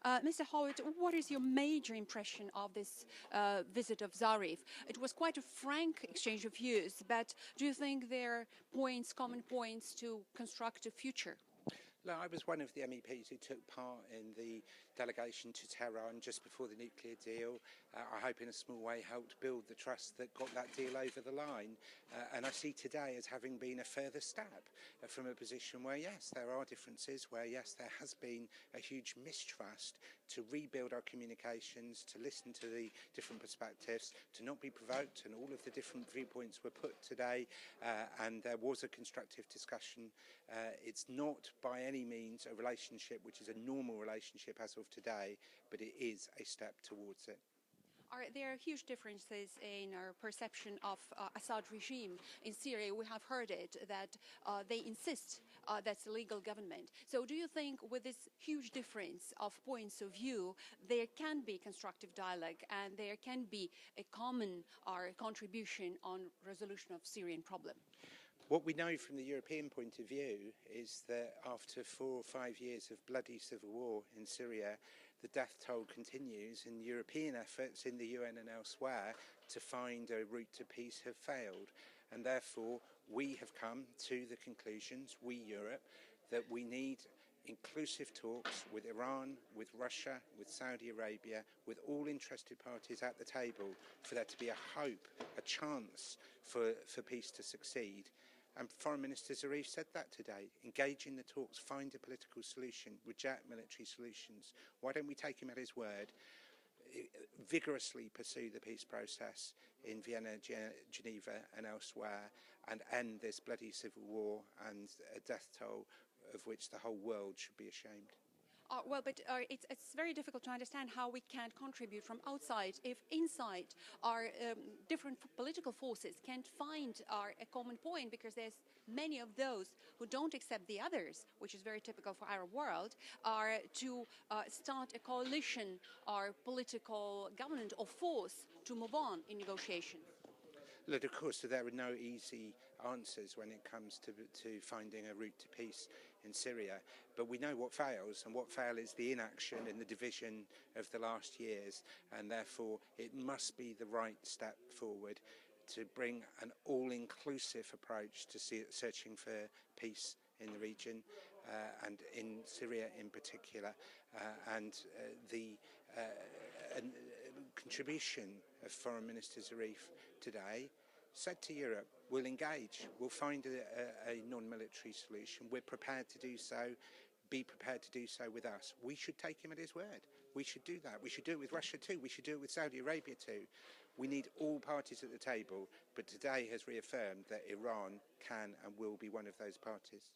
Mr. Howitt, what is your major impression of this visit of Zarif? It was quite a frank exchange of views, but do you think there are points, common points to construct a future? No, I was one of the MEPs who took part in the delegation to Tehran just before the nuclear deal. I hope in a small way helped build the trust that got that deal over the line. And I see today as having been a further step from a position where, yes, there are differences, where, yes, there has been a huge mistrust, to rebuild our communications, to listen to the different perspectives, to not be provoked, and all of the different viewpoints were put today, and there was a constructive discussion. It's not by any means a relationship which is a normal relationship as of today, but it is a step towards it. Are there huge differences in our perception of Assad regime in Syria? We have heard it, that they insist that's a legal government. So do you think with this huge difference of points of view, there can be constructive dialogue and there can be a common contribution on resolution of Syrian problem? What we know from the European point of view is that after 4 or 5 years of bloody civil war in Syria, the death toll continues, and European efforts in the UN and elsewhere to find a route to peace have failed. And therefore, we have come to the conclusions, we Europe, that we need inclusive talks with Iran, with Russia, with Saudi Arabia, with all interested parties at the table for there to be a hope, a chance for peace to succeed. And Foreign Minister Zarif said that today. Engage in the talks, find a political solution, reject military solutions. Why don't we take him at his word? Vigorously pursue the peace process in Vienna, Geneva and elsewhere, and end this bloody civil war and a death toll of which the whole world should be ashamed. Well, but it's very difficult to understand how we can contribute from outside if inside our different political forces can't find a common point, because there's many of those who don't accept the others, which is very typical for our world, are to start a coalition or political government or force to move on in negotiation. Look, of course, there are no easy answers when it comes to finding a route to peace in Syria. But we know what fails, and what fails is the inaction and the division of the last years. And therefore, it must be the right step forward to bring an all-inclusive approach to searching for peace in the region and in Syria in particular. The contribution of Foreign Minister Zarif today said to Europe, we'll engage, we'll find a non-military solution, we're prepared to do so, be prepared to do so with us. We should take him at his word. We should do that. We should do it with Russia too. We should do it with Saudi Arabia too. We need all parties at the table, but today has reaffirmed that Iran can and will be one of those parties.